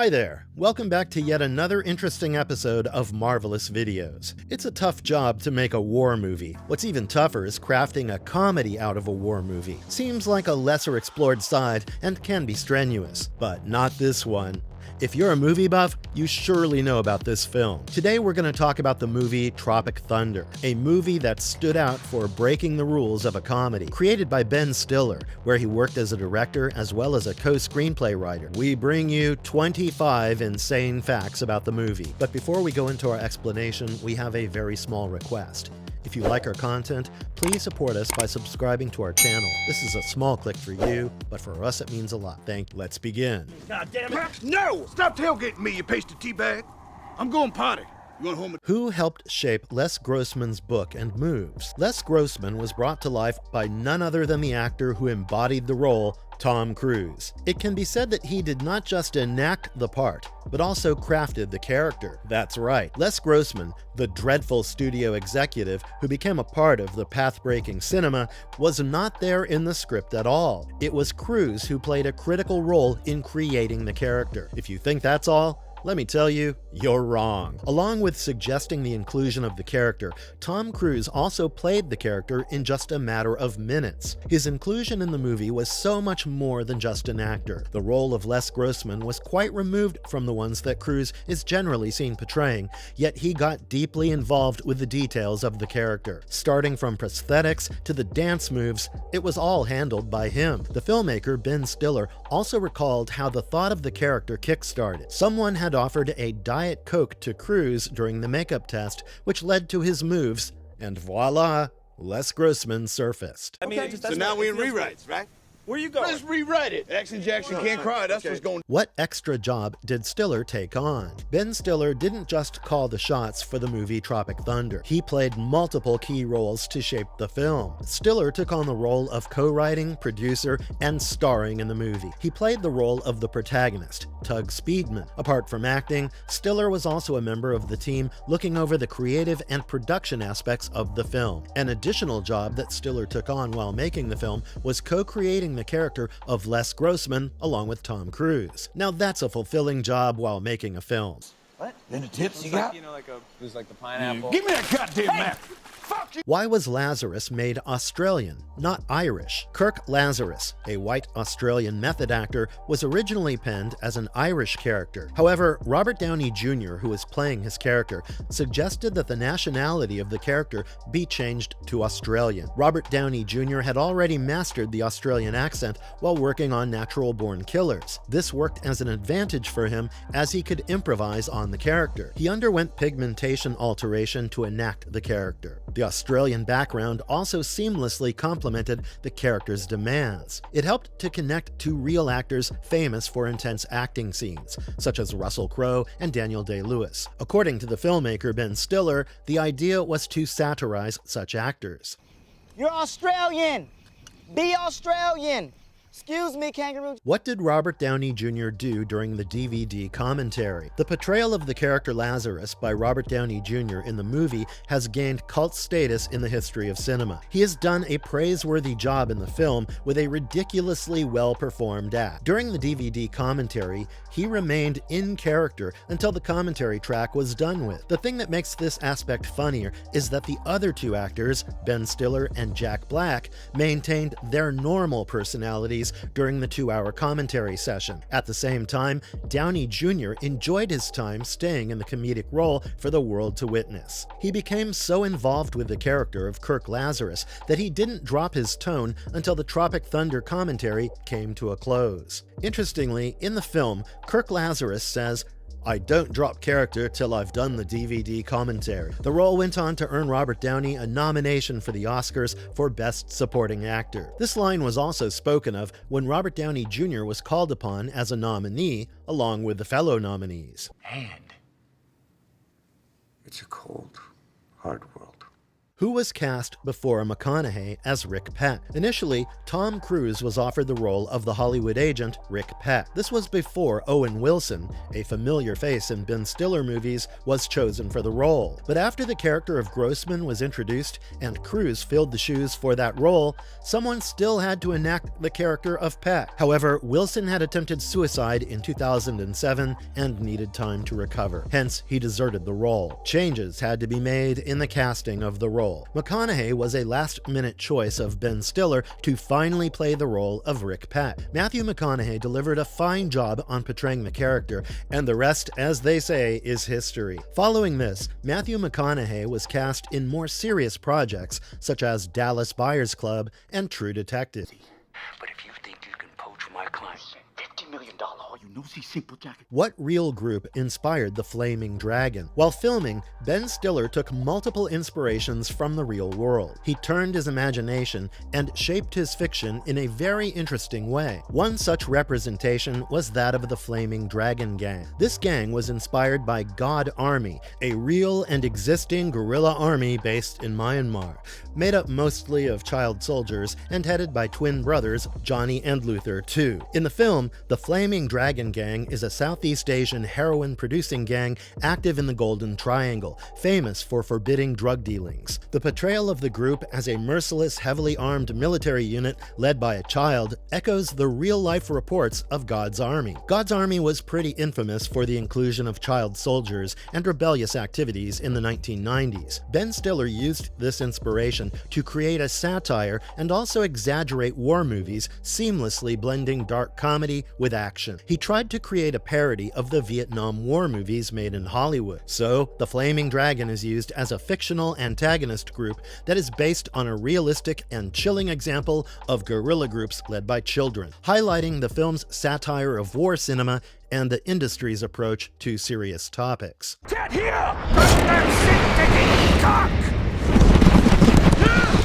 Hi there! Welcome back to yet another interesting episode of Marvelous Videos. It's a tough job to make a war movie. What's even tougher is crafting a comedy out of a war movie. Seems like a lesser explored side and can be strenuous, but not this one. If you're a movie buff, you surely know about this film. Today we're going to talk about the movie Tropic Thunder, a movie that stood out for breaking the rules of a comedy. Created by Ben Stiller, where he worked as a director as well as a co-screenplay writer. We bring you 25 insane facts about the movie. But before we go into our explanation, we have a very small request. If you like our content, please support us by subscribing to our channel. This is a small click for you, but for us it means a lot. Let's begin. God damn it! No! Stop tailgating me, you pasted teabag! I'm going potty. You want home? Who helped shape Les Grossman's book and moves? Les Grossman was brought to life by none other than the actor who embodied the role, Tom Cruise. It can be said that he did not just enact the part, but also crafted the character. That's right, Les Grossman, the dreadful studio executive who became a part of the path-breaking cinema, was not there in the script at all. It was Cruise who played a critical role in creating the character. If you think that's all, let me tell you, you're wrong. Along with suggesting the inclusion of the character, Tom Cruise also played the character in just a matter of minutes. His inclusion in the movie was so much more than just an actor. The role of Les Grossman was quite removed from the ones that Cruise is generally seen portraying, yet he got deeply involved with the details of the character. Starting from prosthetics to the dance moves, it was all handled by him. The filmmaker, Ben Stiller, also recalled how the thought of the character kick-started. Someone had offered a Diet Coke to Cruise during the makeup test, which led to his moves, and voila, Les Grossman surfaced. Okay, so now we're in rewrites, right? Where you going? Let's rewrite it. Action Jackson can't cry, that's what's going. What extra job did Stiller take on? Ben Stiller didn't just call the shots for the movie Tropic Thunder. He played multiple key roles to shape the film. Stiller took on the role of co-writing, producer, and starring in the movie. He played the role of the protagonist, Tug Speedman. Apart from acting, Stiller was also a member of the team looking over the creative and production aspects of the film. An additional job that Stiller took on while making the film was co-creating the character of Les Grossman along with Tom Cruise. Now that's a fulfilling job while making a film. What? Then the tips you got? You know, it was like the pineapple. Give me that goddamn map! Fuck you! Why was Lazarus made Australian, not Irish? Kirk Lazarus, a white Australian method actor, was originally penned as an Irish character. However, Robert Downey Jr., who was playing his character, suggested that the nationality of the character be changed to Australian. Robert Downey Jr. had already mastered the Australian accent while working on Natural Born Killers. This worked as an advantage for him as he could improvise on the character. He underwent pigmentation alteration to enact the character. The Australian background also seamlessly complemented the character's demands. It helped to connect to real actors famous for intense acting scenes, such as Russell Crowe and Daniel Day-Lewis. According to the filmmaker Ben Stiller, the idea was to satirize such actors. You're Australian! Be Australian! Excuse me, kangaroo. What did Robert Downey Jr. do during the DVD commentary? The portrayal of the character Lazarus by Robert Downey Jr. in the movie has gained cult status in the history of cinema. He has done a praiseworthy job in the film with a ridiculously well-performed act. During the DVD commentary, he remained in character until the commentary track was done with. The thing that makes this aspect funnier is that the other two actors, Ben Stiller and Jack Black, maintained their normal personalities during the 2-hour commentary session. At the same time, Downey Jr. enjoyed his time staying in the comedic role for the world to witness. He became so involved with the character of Kirk Lazarus that he didn't drop his tone until the Tropic Thunder commentary came to a close. Interestingly, in the film, Kirk Lazarus says, "I don't drop character till I've done the DVD commentary." The role went on to earn Robert Downey a nomination for the Oscars for Best Supporting Actor. This line was also spoken of when Robert Downey Jr. was called upon as a nominee, along with the fellow nominees. And it's a cold, hard world. Who was cast before McConaughey as Rick Pett? Initially, Tom Cruise was offered the role of the Hollywood agent Rick Pett. This was before Owen Wilson, a familiar face in Ben Stiller movies, was chosen for the role. But after the character of Grossman was introduced and Cruise filled the shoes for that role, someone still had to enact the character of Pett. However, Wilson had attempted suicide in 2007 and needed time to recover. Hence, he deserted the role. Changes had to be made in the casting of the role. McConaughey was a last-minute choice of Ben Stiller to finally play the role of Rick Pett. Matthew McConaughey delivered a fine job on portraying the character, and the rest, as they say, is history. Following this, Matthew McConaughey was cast in more serious projects such as Dallas Buyers Club and True Detective. But if you think you can poach my client, $50 million, you know see simple jacket. What real group inspired the Flaming Dragon? While filming, Ben Stiller took multiple inspirations from the real world. He turned his imagination and shaped his fiction in a very interesting way. One such representation was that of the Flaming Dragon Gang. This gang was inspired by God Army, a real and existing guerrilla army based in Myanmar, made up mostly of child soldiers and headed by twin brothers Johnny and Luther II. In the film, the Flaming Dragon Gang is a Southeast Asian heroin-producing gang active in the Golden Triangle, famous for forbidding drug dealings. The portrayal of the group as a merciless, heavily armed military unit led by a child echoes the real-life reports of God's Army. God's Army was pretty infamous for the inclusion of child soldiers and rebellious activities in the 1990s. Ben Stiller used this inspiration to create a satire and also exaggerate war movies, seamlessly blending dark comedy with action. He tried to create a parody of the Vietnam War movies made in Hollywood. So, the Flaming Dragon is used as a fictional antagonist group that is based on a realistic and chilling example of guerrilla groups led by children, highlighting the film's satire of war cinema and the industry's approach to serious topics. Get here! Shit-taking cock!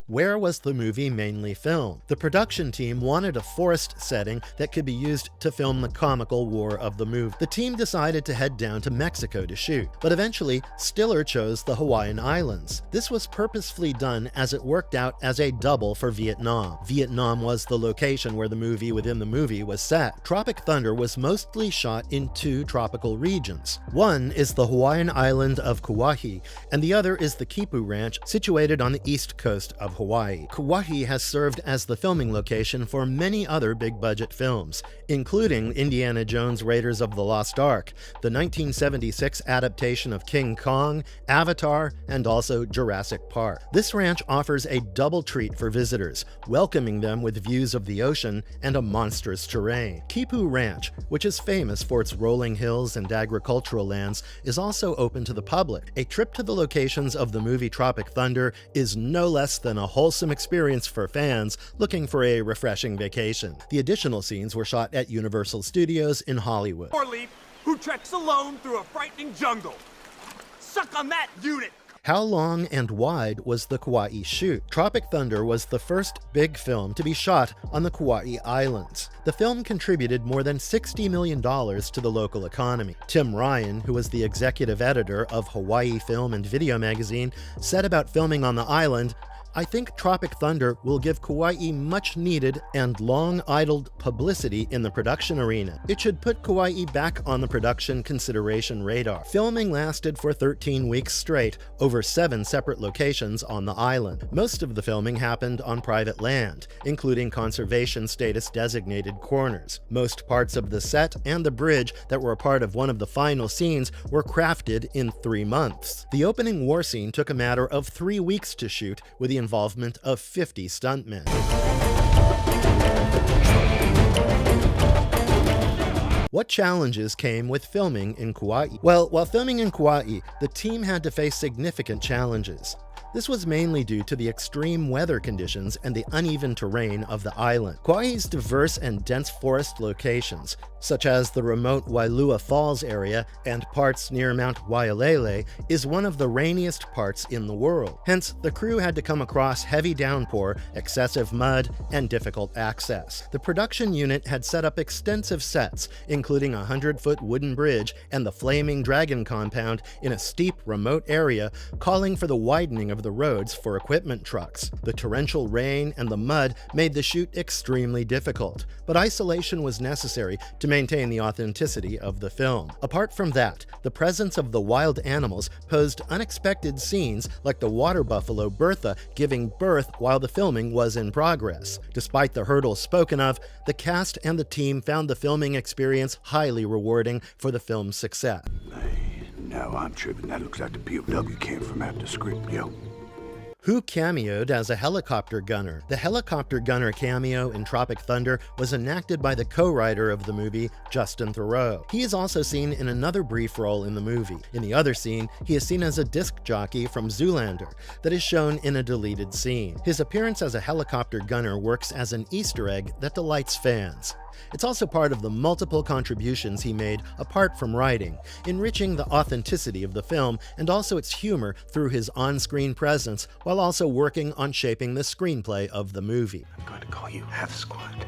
Where was the movie mainly filmed? The production team wanted a forest setting that could be used to film the comical war of the movie. The team decided to head down to Mexico to shoot, but eventually Stiller chose the Hawaiian Islands. This was purposefully done as it worked out as a double for Vietnam. Vietnam was the location where the movie within the movie was set. Tropic Thunder was mostly shot in two tropical regions. One is the Hawaiian island of Kauaii, and the other is the Kipu Ranch, situated on the east coast of Hawaii. Kauaii has served as the filming location for many other big-budget films, including Indiana Jones' Raiders of the Lost Ark, the 1976 adaptation of King Kong, Avatar, and also Jurassic Park. This ranch offers a double treat for visitors, welcoming them with views of the ocean and a monstrous terrain. Kipu Ranch, which is famous for its rolling hills and agricultural lands, is also open to the public. A trip to the locations of the movie Tropic Thunder is no less than a wholesome experience for fans looking for a refreshing vacation. The additional scenes were shot at Universal Studios in Hollywood. Leaf who treks alone through a frightening jungle. Suck on that, unit! How long and wide was the Kauaii shoot? Tropic Thunder was the first big film to be shot on the Kauaii Islands. The film contributed more than $60 million to the local economy. Tim Ryan, who was the executive editor of Hawaii Film and Video magazine, said about filming on the island, "I think Tropic Thunder will give Kauaii much needed and long idled publicity in the production arena. It should put Kauaii back on the production consideration radar." Filming lasted for 13 weeks straight, over 7 separate locations on the island. Most of the filming happened on private land, including conservation status designated corners. Most parts of the set and the bridge that were a part of one of the final scenes were crafted in 3 months. The opening war scene took a matter of 3 weeks to shoot, with the involvement of 50 stuntmen. What challenges came with filming in Kauaii? Well, while filming in Kauaii, the team had to face significant challenges. This was mainly due to the extreme weather conditions and the uneven terrain of the island. Kauai's diverse and dense forest locations, such as the remote Wailua Falls area and parts near Mount Waialele, is one of the rainiest parts in the world. Hence, the crew had to come across heavy downpour, excessive mud, and difficult access. The production unit had set up extensive sets, including a 100-foot wooden bridge and the Flaming Dragon compound in a steep, remote area, calling for the widening of of the roads for equipment trucks. The torrential rain and the mud made the shoot extremely difficult, but isolation was necessary to maintain the authenticity of the film. Apart from that, the presence of the wild animals posed unexpected scenes like the water buffalo Bertha giving birth while the filming was in progress. Despite the hurdles spoken of, the cast and the team found the filming experience highly rewarding for the film's success. No, I'm tripping. That looks like the POW came from after script, yo. Who cameoed as a helicopter gunner? The helicopter gunner cameo in Tropic Thunder was enacted by the co-writer of the movie, Justin Theroux. He is also seen in another brief role in the movie. In the other scene, he is seen as a disc jockey from Zoolander that is shown in a deleted scene. His appearance as a helicopter gunner works as an Easter egg that delights fans. It's also part of the multiple contributions he made apart from writing, enriching the authenticity of the film and also its humor through his on-screen presence, while also working on shaping the screenplay of the movie. I'm going to call you Half Squad.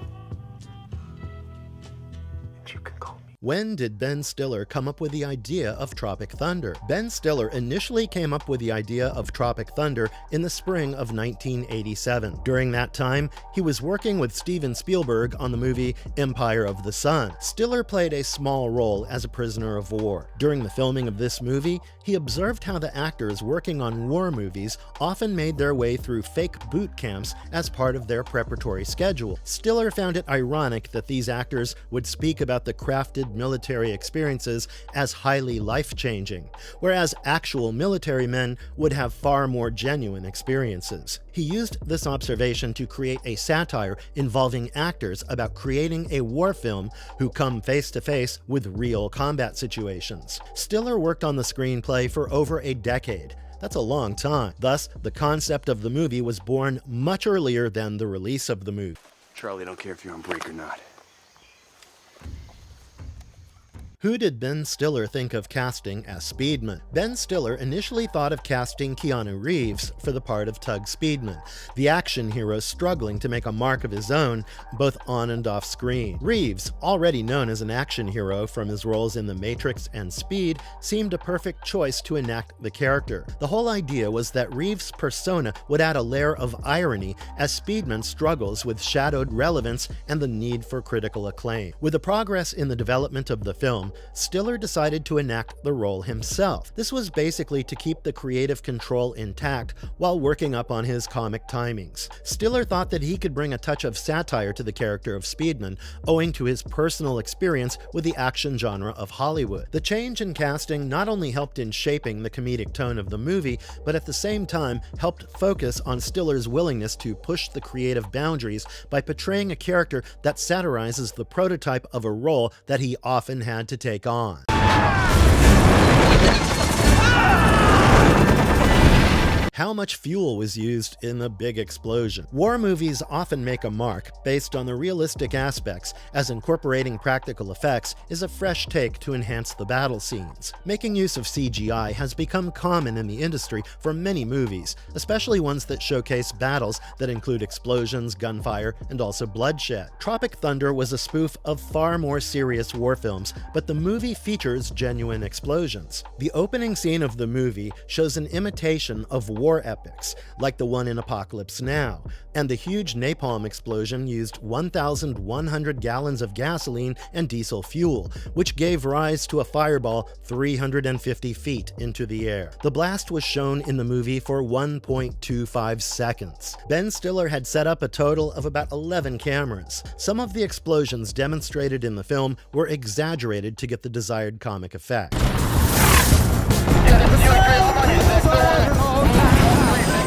And you can call me. When did Ben Stiller come up with the idea of Tropic Thunder? Ben Stiller initially came up with the idea of Tropic Thunder in the spring of 1987. During that time, he was working with Steven Spielberg on the movie Empire of the Sun. Stiller played a small role as a prisoner of war. During the filming of this movie, he observed how the actors working on war movies often made their way through fake boot camps as part of their preparatory schedule. Stiller found it ironic that these actors would speak about the crafted military experiences as highly life-changing, whereas actual military men would have far more genuine experiences. He used this observation to create a satire involving actors about creating a war film who come face-to-face with real combat situations. Stiller worked on the screenplay for over a decade. That's a long time. Thus, the concept of the movie was born much earlier than the release of the movie. Charlie don't care if you're on break or not. Who did Ben Stiller think of casting as Speedman? Ben Stiller initially thought of casting Keanu Reeves for the part of Tug Speedman, the action hero struggling to make a mark of his own both on and off screen. Reeves, already known as an action hero from his roles in The Matrix and Speed, seemed a perfect choice to enact the character. The whole idea was that Reeves' persona would add a layer of irony as Speedman struggles with shadowed relevance and the need for critical acclaim. With the progress in the development of the film, Stiller decided to enact the role himself. This was basically to keep the creative control intact while working up on his comic timings. Stiller thought that he could bring a touch of satire to the character of Speedman, owing to his personal experience with the action genre of Hollywood. The change in casting not only helped in shaping the comedic tone of the movie, but at the same time helped focus on Stiller's willingness to push the creative boundaries by portraying a character that satirizes the prototype of a role that he often had to take on. How much fuel was used in the big explosion? War movies often make a mark based on the realistic aspects, as incorporating practical effects is a fresh take to enhance the battle scenes. Making use of CGI has become common in the industry for many movies, especially ones that showcase battles that include explosions, gunfire, and also bloodshed. Tropic Thunder was a spoof of far more serious war films, but the movie features genuine explosions. The opening scene of the movie shows an imitation of war epics, like the one in Apocalypse Now, and the huge napalm explosion used 1,100 gallons of gasoline and diesel fuel, which gave rise to a fireball 350 feet into the air. The blast was shown in the movie for 1.25 seconds. Ben Stiller had set up a total of about 11 cameras. Some of the explosions demonstrated in the film were exaggerated to get the desired comic effect.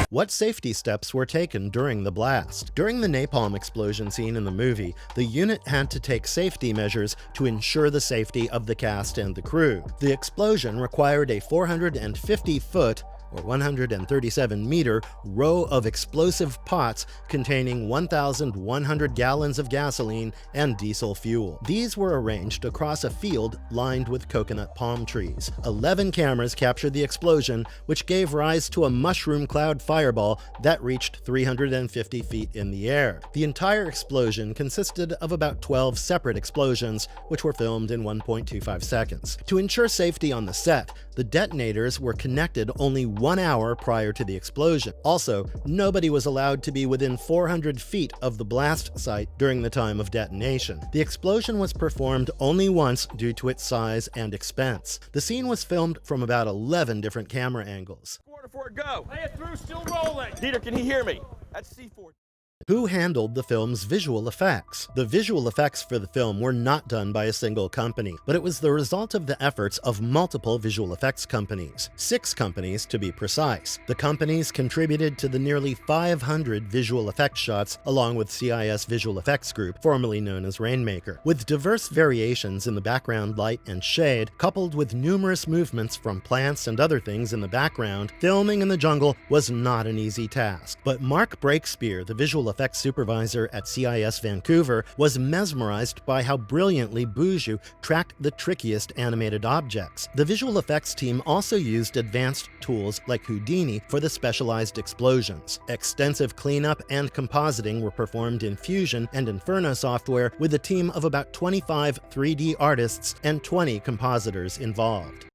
What safety steps were taken during the blast? During the napalm explosion scene in the movie, the unit had to take safety measures to ensure the safety of the cast and the crew. The explosion required a 450-foot or 137-meter row of explosive pots containing 1,100 gallons of gasoline and diesel fuel. These were arranged across a field lined with coconut palm trees. 11 cameras captured the explosion, which gave rise to a mushroom cloud fireball that reached 350 feet in the air. The entire explosion consisted of about 12 separate explosions, which were filmed in 1.25 seconds. To ensure safety on the set, The detonators were connected only 1 hour prior to the explosion. Also, nobody was allowed to be within 400 feet of the blast site during the time of detonation. The explosion was performed only once due to its size and expense. The scene was filmed from about 11 different camera angles. Quarter for it, go. Play it through, still rolling. Dieter, can he hear me? That's C4. Who handled the film's visual effects? The visual effects for the film were not done by a single company, but it was the result of the efforts of multiple visual effects companies. 6 companies, to be precise. The companies contributed to the nearly 500 visual effects shots along with CIS Visual Effects Group, formerly known as Rainmaker. With diverse variations in the background light and shade, coupled with numerous movements from plants and other things in the background, filming in the jungle was not an easy task. But Mark Breakspear, the visual effects supervisor at CIS Vancouver, was mesmerized by how brilliantly Buju tracked the trickiest animated objects. The visual effects team also used advanced tools like Houdini for the specialized explosions. Extensive cleanup and compositing were performed in Fusion and Inferno software with a team of about 25 3D artists and 20 compositors involved.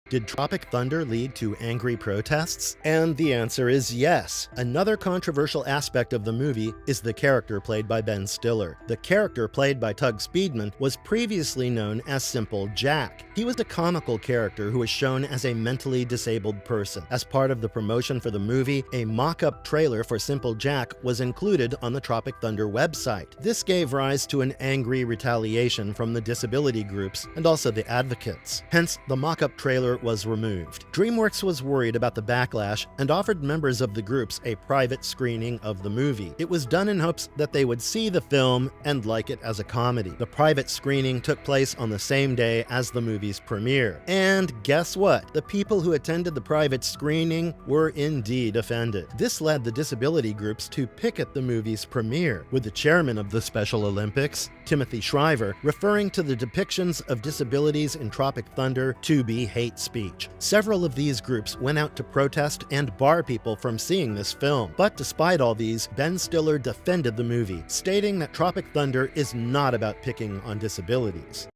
Did Tropic Thunder lead to angry protests? And the answer is yes. Another controversial aspect of the movie is the character played by Ben Stiller. The character played by Tug Speedman was previously known as Simple Jack. He was a comical character who was shown as a mentally disabled person. As part of the promotion for the movie, a mock-up trailer for Simple Jack was included on the Tropic Thunder website. This gave rise to an angry retaliation from the disability groups and also the advocates. Hence, the mock-up trailer was removed. DreamWorks was worried about the backlash and offered members of the groups a private screening of the movie. It was done in hopes that they would see the film and like it as a comedy. The private screening took place on the same day as the movie's premiere. And guess what? The people who attended the private screening were indeed offended. This led the disability groups to picket the movie's premiere, with the chairman of the Special Olympics, Timothy Shriver, referring to the depictions of disabilities in Tropic Thunder to be hate speech. Several of these groups went out to protest and bar people from seeing this film. But despite all these, Ben Stiller defended the movie, stating that Tropic Thunder is not about picking on disabilities.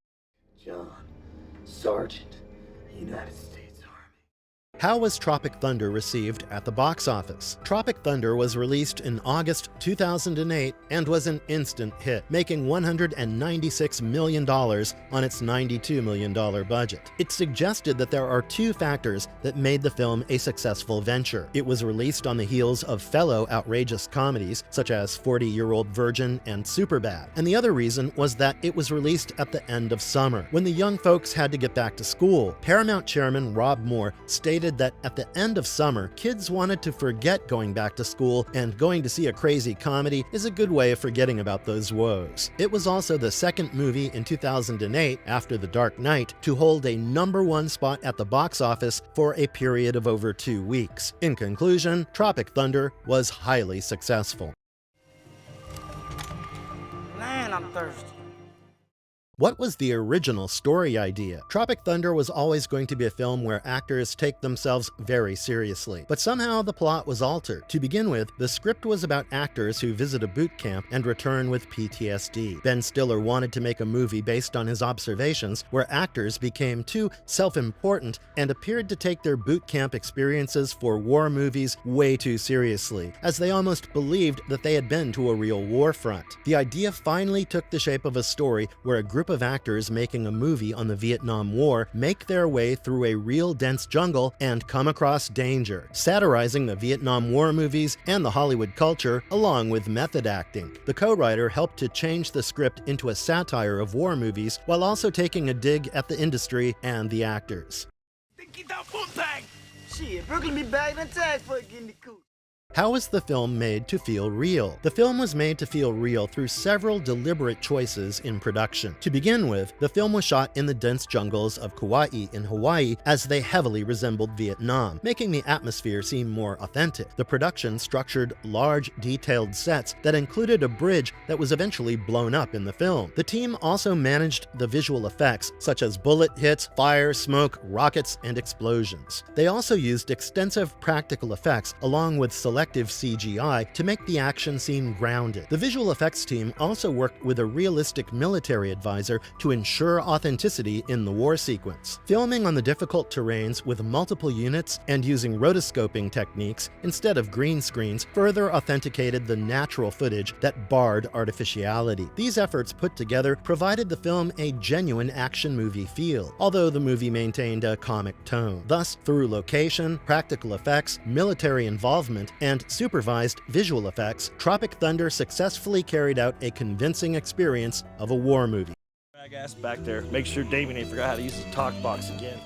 John, Sergeant, United States Army. How was Tropic Thunder received at the box office? Tropic Thunder was released in August 2008 and was an instant hit, making $196 million on its $92 million budget. It suggested that there are 2 factors that made the film a successful venture. It was released on the heels of fellow outrageous comedies such as 40-Year-Old Virgin and Superbad. And the other reason was that it was released at the end of summer, when the young folks had to get back to school. Paramount chairman Rob Moore stated that at the end of summer, kids wanted to forget going back to school, and going to see a crazy comedy is a good way of forgetting about those woes. It was also the second movie in 2008, after The Dark Knight, to hold a #1 spot at the box office for a period of over 2 weeks. In conclusion, Tropic Thunder was highly successful. Man, I'm thirsty. What was the original story idea? Tropic Thunder was always going to be a film where actors take themselves very seriously, but somehow the plot was altered. To begin with, the script was about actors who visit a boot camp and return with PTSD. Ben Stiller wanted to make a movie based on his observations where actors became too self-important and appeared to take their boot camp experiences for war movies way too seriously, as they almost believed that they had been to a real war front. The idea finally took the shape of a story where a group of actors making a movie on the Vietnam War make their way through a real dense jungle and come across danger, satirizing the Vietnam War movies and the Hollywood culture along with method acting. The co-writer helped to change the script into a satire of war movies while also taking a dig at the industry and the actors. Shit, Brooklyn be bagging and tags for getting the coot. How was the film made to feel real? The film was made to feel real through several deliberate choices in production. To begin with, the film was shot in the dense jungles of Kauaii in Hawaii, as they heavily resembled Vietnam, making the atmosphere seem more authentic. The production structured large, detailed sets that included a bridge that was eventually blown up in the film. The team also managed the visual effects, such as bullet hits, fire, smoke, rockets, and explosions. They also used extensive practical effects along with selected selective CGI to make the action seem grounded. The visual effects team also worked with a realistic military advisor to ensure authenticity in the war sequence. Filming on the difficult terrains with multiple units and using rotoscoping techniques instead of green screens further authenticated the natural footage that barred artificiality. These efforts put together provided the film a genuine action movie feel, although the movie maintained a comic tone. Thus, through location, practical effects, military involvement, and supervised visual effects, Tropic Thunder successfully carried out a convincing experience of a war movie. Ass back there. Make sure Damien ain't forgot how to use the talk box again.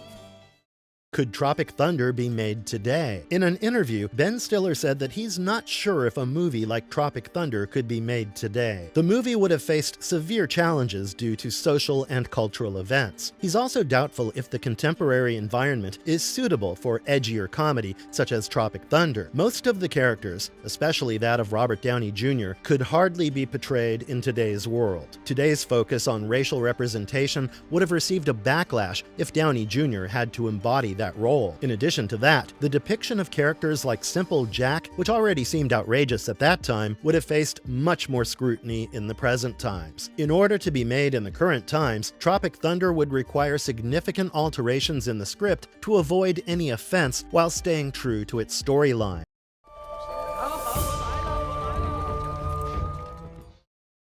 Could Tropic Thunder be made today? In an interview, Ben Stiller said that he's not sure if a movie like Tropic Thunder could be made today. The movie would have faced severe challenges due to social and cultural events. He's also doubtful if the contemporary environment is suitable for edgier comedy, such as Tropic Thunder. Most of the characters, especially that of Robert Downey Jr., could hardly be portrayed in today's world. Today's focus on racial representation would have received a backlash if Downey Jr. had to embody that role. In addition to that, the depiction of characters like Simple Jack, which already seemed outrageous at that time, would have faced much more scrutiny in the present times. In order to be made in the current times, Tropic Thunder would require significant alterations in the script to avoid any offense while staying true to its storyline.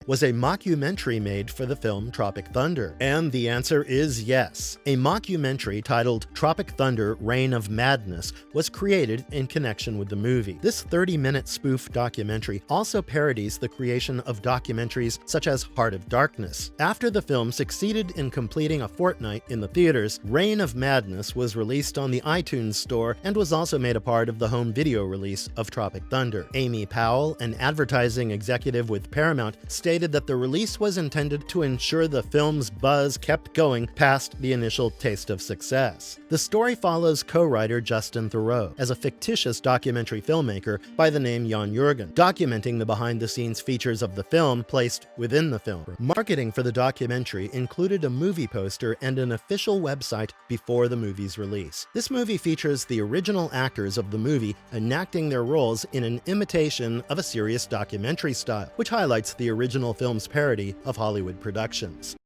Was a mockumentary made for the film Tropic Thunder? And the answer is yes. A mockumentary titled Tropic Thunder: Reign of Madness was created in connection with the movie. This 30-minute spoof documentary also parodies the creation of documentaries such as Heart of Darkness. After the film succeeded in completing a fortnight in the theaters, Reign of Madness was released on the iTunes Store and was also made a part of the home video release of Tropic Thunder. Amy Powell, an advertising executive with Paramount, stated that the release was intended to ensure the film's buzz kept going past the initial taste of success. The story follows co-writer Justin Theroux as a fictitious documentary filmmaker by the name Jan Jurgen, documenting the behind-the-scenes features of the film placed within the film. Marketing for the documentary included a movie poster and an official website before the movie's release. This movie features the original actors of the movie enacting their roles in an imitation of a serious documentary style, which highlights the original film's parody of Hollywood productions.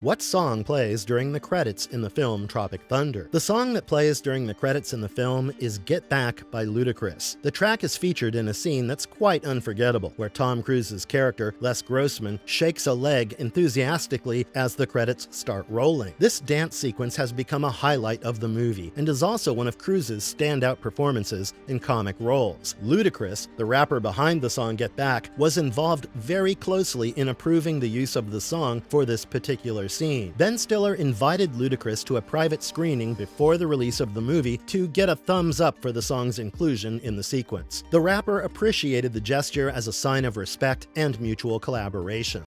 What song plays during the credits in the film Tropic Thunder? The song that plays during the credits in the film is Get Back by Ludacris. The track is featured in a scene that's quite unforgettable, where Tom Cruise's character, Les Grossman, shakes a leg enthusiastically as the credits start rolling. This dance sequence has become a highlight of the movie, and is also one of Cruise's standout performances in comic roles. Ludacris, the rapper behind the song Get Back, was involved very closely in approving the use of the song for this particular scene. Ben Stiller invited Ludacris to a private screening before the release of the movie to get a thumbs up for the song's inclusion in the sequence. The rapper appreciated the gesture as a sign of respect and mutual collaboration.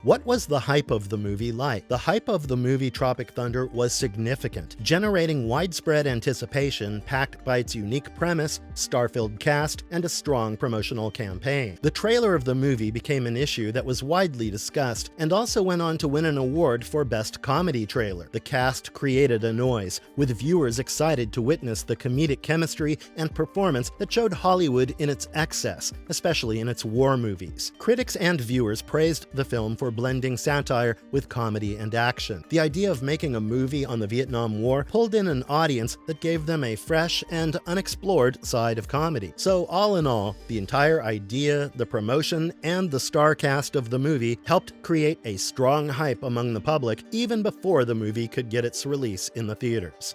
What was the hype of the movie like? The hype of the movie Tropic Thunder was significant, generating widespread anticipation packed by its unique premise, star-filled cast, and a strong promotional campaign. The trailer of the movie became an issue that was widely discussed, and also went on to win an award for Best Comedy Trailer. The cast created a noise, with viewers excited to witness the comedic chemistry and performance that showed Hollywood in its excess, especially in its war movies. Critics and viewers praised the film for blending satire with comedy and action. The idea of making a movie on the Vietnam War pulled in an audience that gave them a fresh and unexplored side of comedy. So all in all, the entire idea, the promotion, and the star cast of the movie helped create a strong hype among the public even before the movie could get its release in the theaters.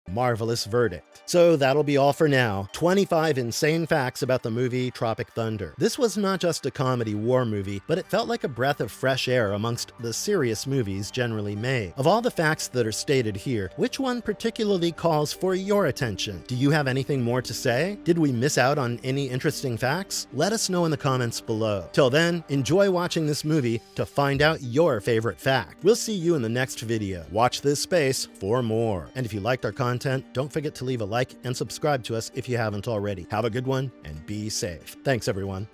Marvelous verdict. So that'll be all for now. 25 insane facts about the movie Tropic Thunder. This was not just a comedy war movie, but it felt like a breath of fresh air amongst the serious movies generally made. Of all the facts that are stated here, which one particularly calls for your attention? Do you have anything more to say? Did we miss out on any interesting facts? Let us know in the comments below. Till then, enjoy watching this movie to find out your favorite fact. We'll see you in the next video. Watch this space for more. And if you liked our content, don't forget to leave a like and subscribe to us if you haven't already. Have a good one and be safe. Thanks, everyone.